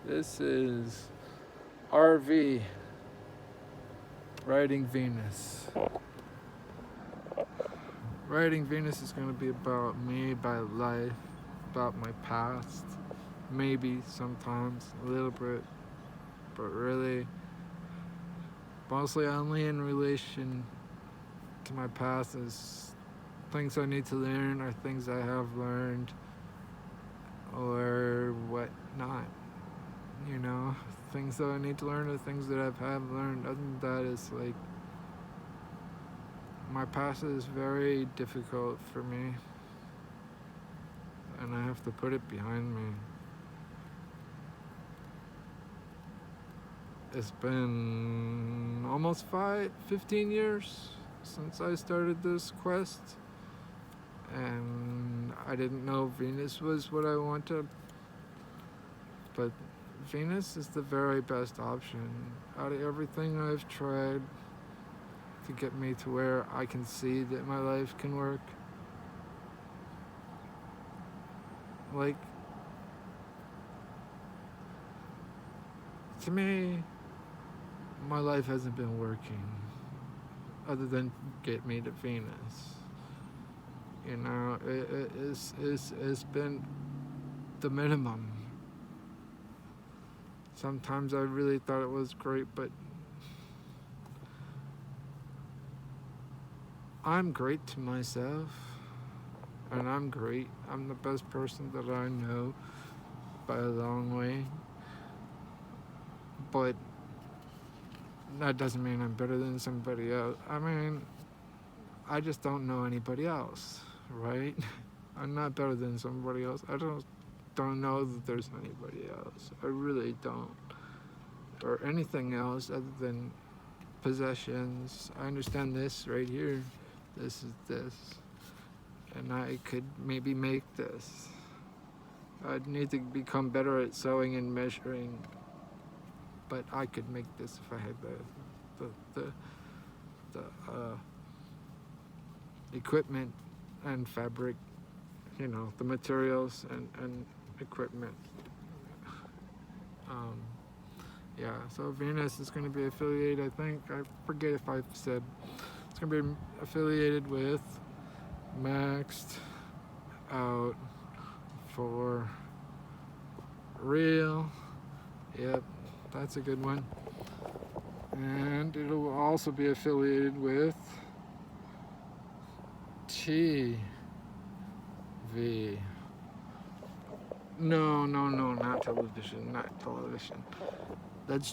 This is RV Riding Venus. Riding Venus is going to be about me, about life, about my past. Maybe sometimes a little bit, but really mostly only in relation to my past is things I need to learn or things I have learned or what not. You know, things that I need to learn or things that I have learned. Other than that, it's like my past is very difficult for me and I have to put it behind me. It's been almost 15 years since I started this quest, and I didn't know Venus was what I wanted, but Venus is the very best option out of everything I've tried to get me to where I can see that my life can work. Like, to me, my life hasn't been working other than get me to Venus. You know, it's been the minimum. Sometimes I really thought it was great, but I'm great to myself, and I'm great. I'm the best person that I know by a long way, but that doesn't mean I'm better than somebody else. I mean, I just don't know anybody else, right? I'm not better than somebody else. I don't know that there's anybody else. I really don't. Or anything else other than possessions. I understand this right here. This is this. And I could maybe make this. I'd need to become better at sewing and measuring. But I could make this if I had the equipment and fabric, you know, the materials and equipment. Yeah, so Venus is going to be affiliated, I think, I forget if I've said, it's going to be affiliated with Maxed Out for Real. Yep, that's a good one. And it'll also be affiliated with TV. No, not television, not television. That's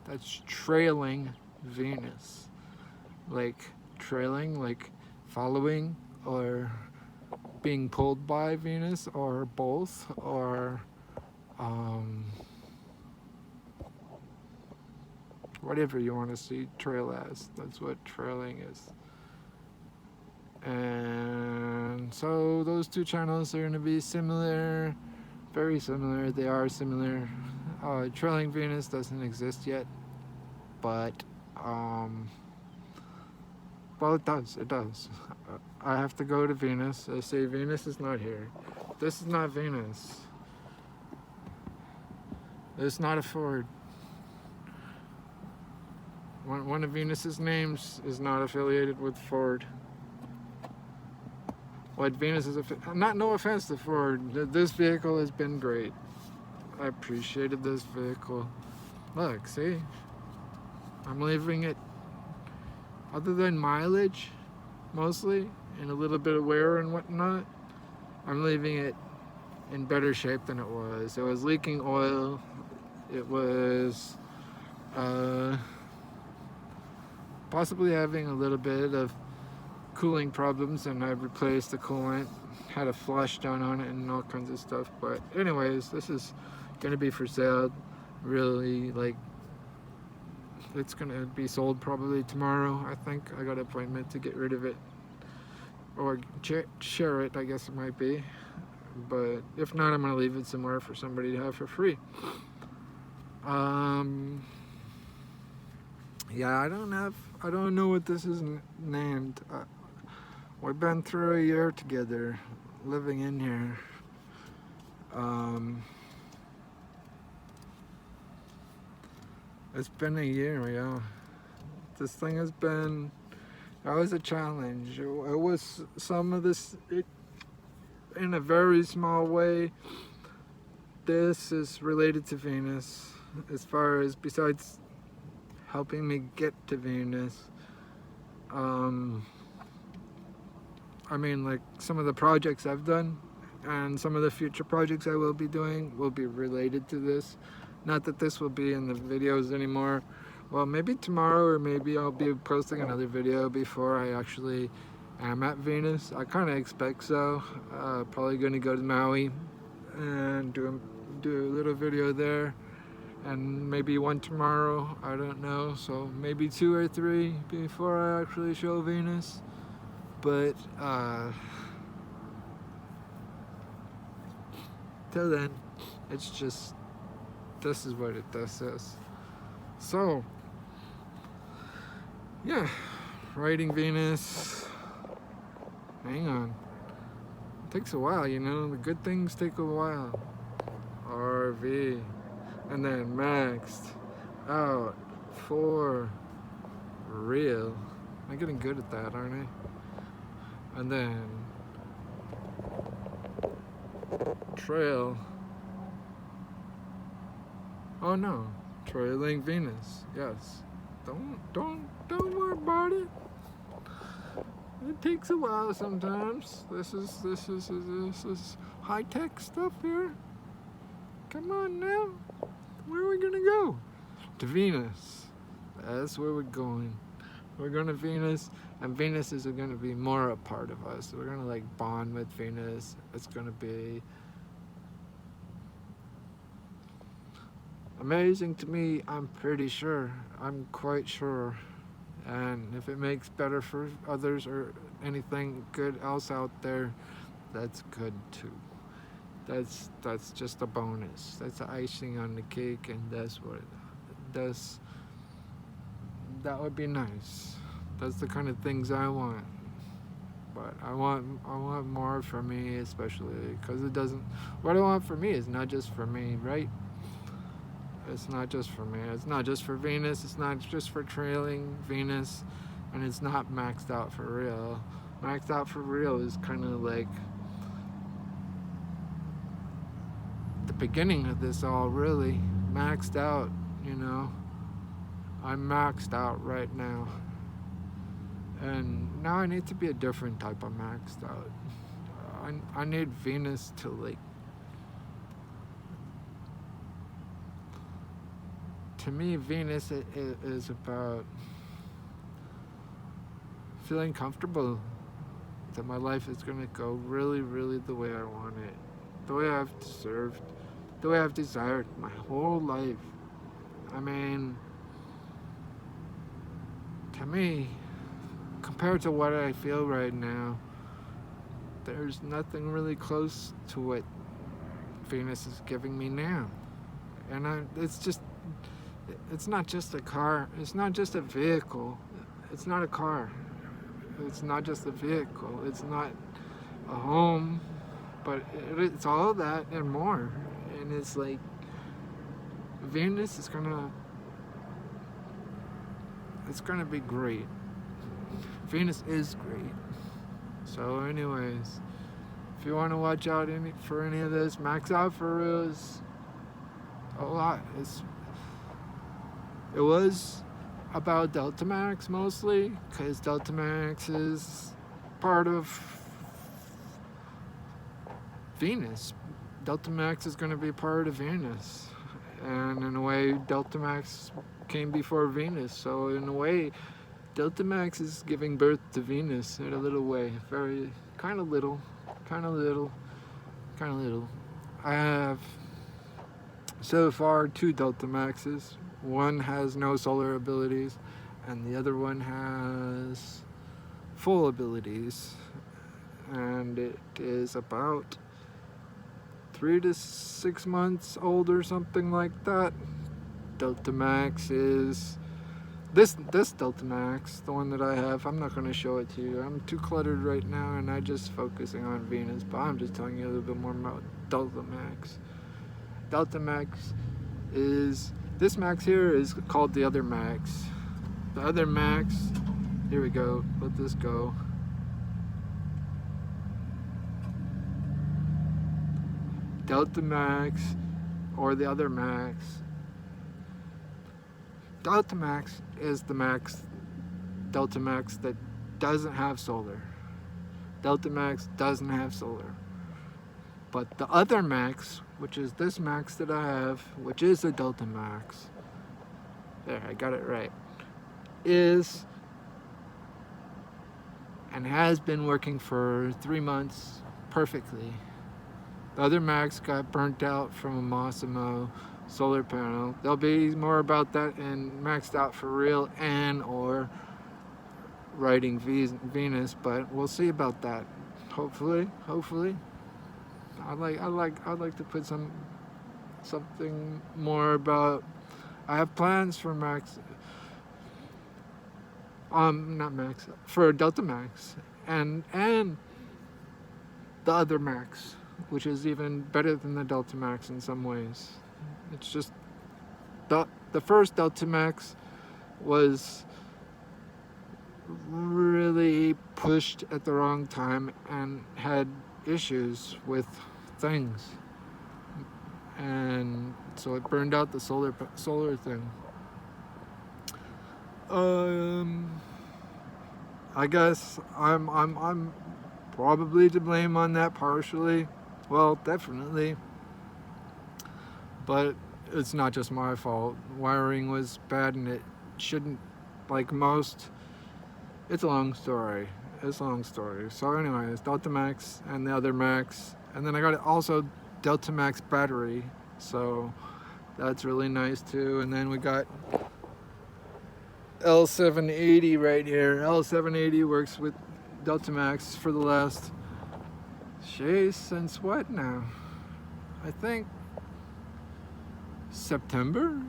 that's trailing Venus. Like trailing, like following, or being pulled by Venus, or both, or whatever you want to see trail as. That's what trailing is. And so those two channels are going to be similar, very similar. They are similar. Trailing Venus doesn't exist yet, but well, it does. It does. I have to go to Venus. I say Venus is not here. This is not Venus. It's not a Ford. One of Venus's names is not affiliated with Ford. What Venus is, not no offense to Ford. This vehicle has been great. I appreciated this vehicle. Look, see? I'm leaving it, other than mileage, mostly, and a little bit of wear and whatnot, I'm leaving it in better shape than it was. It was leaking oil. It was possibly having a little bit of cooling problems, and I replaced the coolant, had a flush done on it and all kinds of stuff. But anyways, this is gonna be for sale. Really, like, it's gonna be sold probably tomorrow. I think I got an appointment to get rid of it or share it, I guess it might be. But if not, I'm gonna leave it somewhere for somebody to have for free. Yeah, I don't know what this is named. We've been through a year together, living in here. Um, it's been a year, yeah. This thing has been, that was a challenge. It was some of this, in a very small way, this is related to Venus. As far as, besides helping me get to Venus, I mean, like, some of the projects I've done and some of the future projects I will be doing will be related to this. Not that this will be in the videos anymore. Well, maybe tomorrow, or maybe I'll be posting another video before I actually am at Venus. I kind of expect so. Probably going to go to Maui and do a little video there, and maybe one tomorrow, I don't know. So maybe 2 or 3 before I actually show Venus. But till then, it's just, this is what this is. So yeah, writing Venus, hang on, it takes a while, you know, the good things take a while. RV, and then maxed out for real. I'm getting good at that, aren't I? And then trail. Oh no, trailing Venus. Yes. Don't worry about it. It takes a while sometimes. This is high tech stuff here. Come on now. Where are we gonna go? To Venus. That's where we're going. We're going to Venus, and Venus is going to be more a part of us. We're going to like bond with Venus. It's going to be amazing to me, I'm pretty sure. I'm quite sure. And if it makes better for others or anything good else out there, that's good too. That's just a bonus. That's the icing on the cake, and that's what it does. That would be nice. That's the kind of things I want. But I want more for me, especially because it doesn't. What I want for me is not just for me, right? It's not just for me. It's not just for Venus. It's not just for trailing Venus, and it's not maxed out for real. Maxed out for real is kind of like the beginning of this all, really. Maxed out, you know. I'm maxed out right now. And now I need to be a different type of maxed out. I need Venus to like, to me, Venus is about feeling comfortable that my life is going to go really, really the way I want it. The way I've deserved, the way I've desired my whole life. I mean, to me, compared to what I feel right now, there's nothing really close to what Venus is giving me now. And it's not just a car, it's not just a vehicle, it's not a car, it's not just a vehicle, it's not a home, but it's all that and more. And it's like, Venus is it's gonna be great. Venus is great. So anyways, if you want to watch out for any of this, max out for real is a lot. It was about Delta Max mostly, because Delta Max is part of Venus. Delta Max is going to be part of Venus. And in a way, Delta Max came before Venus. So in a way, Delta Max is giving birth to Venus in a little way. Very, kind of little. I have so far 2 Delta Maxes. One has no solar abilities, and the other one has full abilities. And it is about 3 to 6 months old or something like that. Delta Max is this Delta Max, the one that I have, I'm not going to show it to you. I'm too cluttered right now, and I'm just focusing on Venus. But I'm just telling you a little bit more about Delta Max. Delta Max is this Max here is called the other Max. The other Max. Here we go. Let this go. Delta Max, or the other Max. Delta Max is the Max, Delta Max that doesn't have solar. Delta Max doesn't have solar. But the other Max, which is this Max that I have, which is a Delta Max, there, I got it right, is and has been working for 3 months perfectly. The other Max got burnt out from a Massimo solar panel. There'll be more about that in Maxed Out for Real and or Riding Venus, but we'll see about that. Hopefully. I'd like to put something more about. I have plans for Max. Not Max, for Delta Max and the other Max, which is even better than the Delta Max in some ways. It's just the first Delta Max was really pushed at the wrong time and had issues with things, and so it burned out the solar thing. I guess I'm probably to blame on that partially. Well, definitely. But it's not just my fault. Wiring was bad and it shouldn't, like most. It's a long story. So anyways, Delta Max and the other Max. And then I got also Delta Max battery. So that's really nice too. And then we got L780 right here. L780 works with Delta Max for the last, since what now? I think September?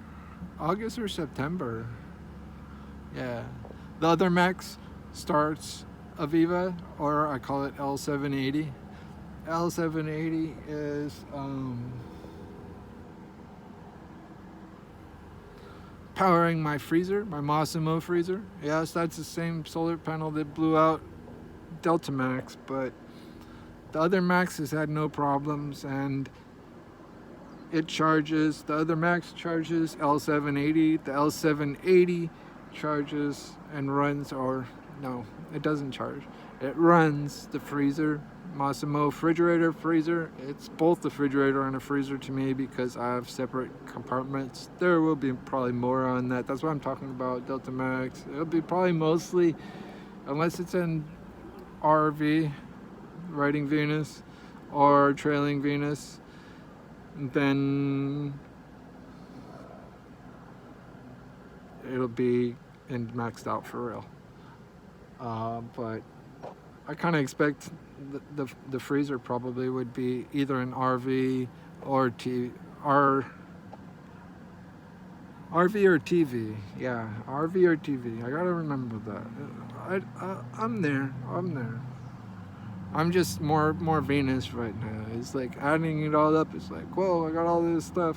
August or September. Yeah. The other Max starts Aviva, or I call it L780. L780 is powering my freezer, my Massimo freezer. Yes, that's the same solar panel that blew out Delta Max, but the other Max has had no problems, and it charges. The other Max charges L780. The L780 charges and runs, or no, it doesn't charge. It runs the freezer, Massimo refrigerator freezer. It's both the refrigerator and a freezer to me because I have separate compartments. There will be probably more on that. That's what I'm talking about, Delta Max. It'll be probably mostly, unless it's in RV, Riding Venus, or Trailing Venus, then it'll be in Maxed Out for Real. But I kind of expect the freezer probably would be either an RV or RV or TV. Yeah, RV or TV. I gotta remember that. I'm there. I'm just more Venus right now. It's like adding it all up. It's like, whoa, I got all this stuff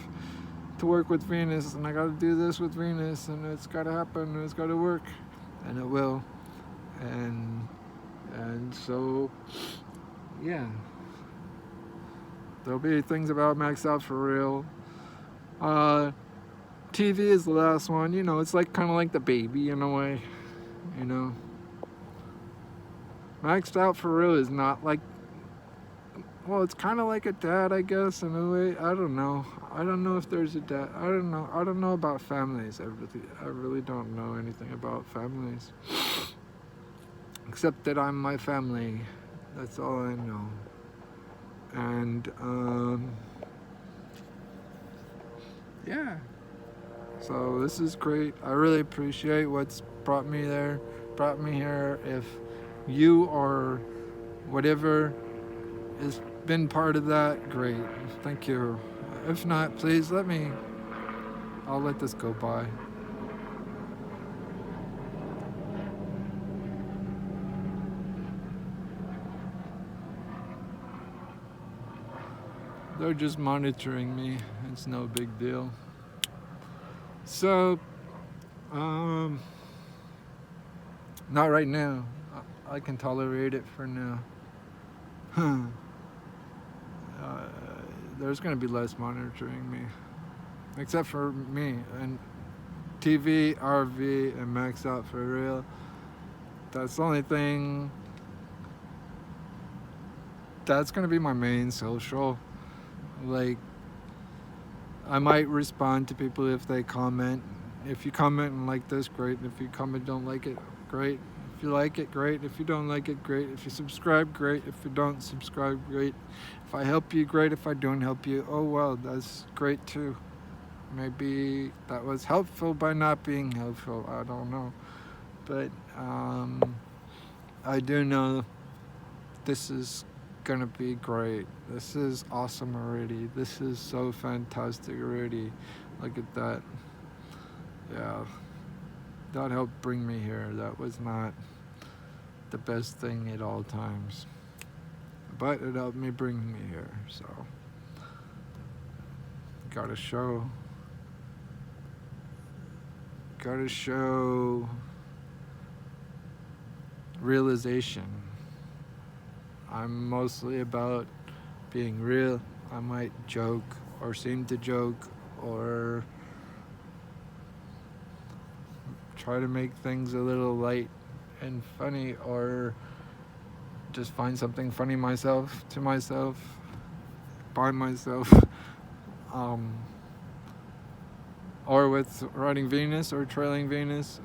to work with Venus, and I got to do this with Venus, and it's got to happen, and it's got to work, and it will. And so, yeah. There'll be things about Maxed Out for Real. TV is the last one. You know, it's like kind of like the baby in a way. You know. Maxed Out for Real is not like, well, it's kind of like a dad, I guess, in a way. I don't know if there's a dad. I don't know about families. I really don't know anything about families, except that I'm my family. That's all I know. And yeah, so this is great. I really appreciate what's brought me here. If you or whatever has been part of that, great. Thank you. If not, please I'll let this go by. They're just monitoring me. It's no big deal. So, um, not right now. I can tolerate it for now. uh, there's gonna be less monitoring me, except for me and TV, RV, and Maxed Out for Real. That's the only thing. That's gonna be my main social. Like, I might respond to people if they comment. If you comment and like this, great. If you comment don't like it, great. If you like it, great. If you don't like it, great. If you subscribe, great. If you don't subscribe, great. If I help you, great. If I don't help you, oh well, that's great too. Maybe that was helpful by not being helpful. I don't know. But I do know this is gonna be great. This is awesome already. This is so fantastic already. Look at that. Yeah. That helped bring me here. That was not the best thing at all times. But it helped me bring me here. So gotta show realization. I'm mostly about being real. I might joke or seem to joke or try to make things a little light and funny, or just find something funny by myself, or with Riding Venus or Trailing Venus.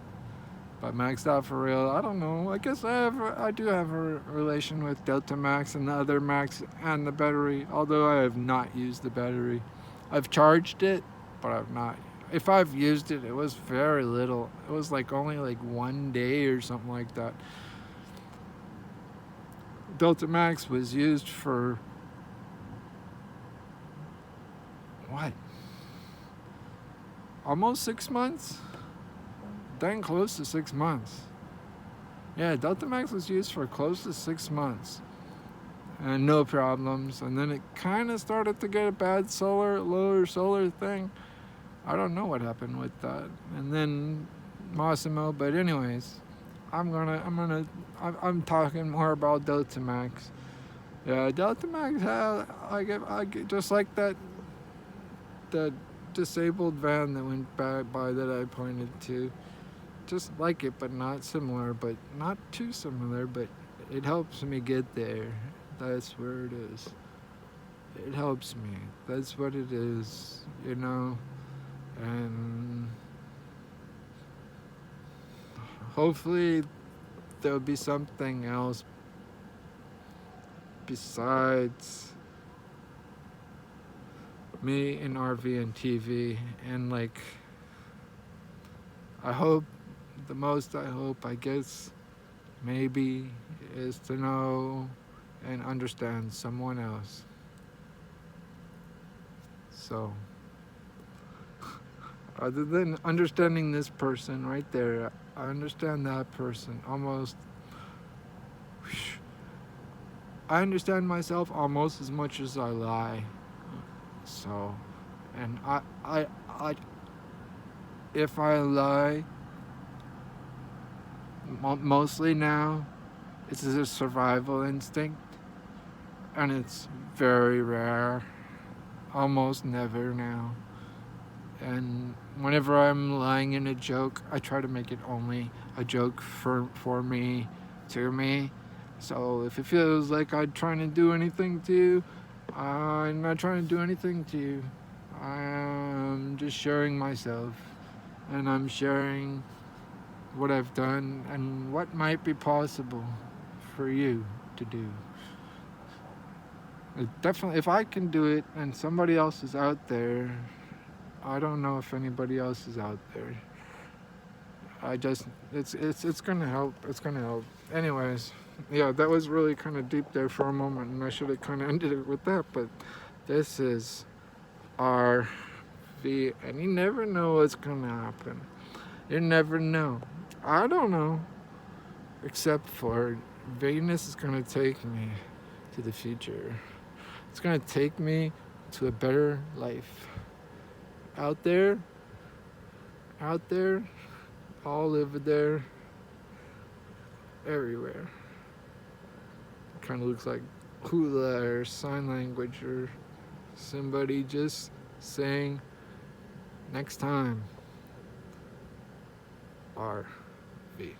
But Maxed Out for Real, I don't know. I guess I do have a relation with Delta Max and the other Max and the battery, although I have not used the battery. I've charged it, but I've not. If I've used it, it was very little. It was only 1 day or something like that. Delta Max was used for what? Almost 6 months? Dang close to 6 months. Yeah, Delta Max was used for close to 6 months. And no problems. And then it kind of started to get a bad lower solar thing. I don't know what happened with that. And then Massimo, but anyways, I'm talking more about Delta Max. Yeah, Delta Max I get just like that disabled van that went by that I pointed to. Just like it, but not similar, but not too similar, but it helps me get there. That's where it is. It helps me. That's what it is, and hopefully there'll be something else besides me and RV and TV, and I hope I guess, maybe, is to know and understand someone else. So, other than understanding this person right there, I understand that person almost. I understand myself almost as much as I lie. So, and I if I lie, mostly now, it's a survival instinct, and it's very rare, almost never now. And whenever I'm lying in a joke, I try to make it only a joke for me, to me. So if it feels like I'm trying to do anything to you, I'm not trying to do anything to you. I'm just sharing myself, and I'm sharing what I've done and what might be possible for you to do. Definitely, if I can do it and somebody else is out there, I don't know if anybody else is out there. It's gonna help. It's gonna help. Anyways, yeah, that was really kind of deep there for a moment, and I should have kind of ended it with that. But this is RV, and you never know what's gonna happen. You never know. I don't know, except for Venus is gonna take me to the future. It's gonna take me to a better life. Out there, out there, all over there, everywhere. Kind of looks like hula or sign language or somebody just saying next time RV.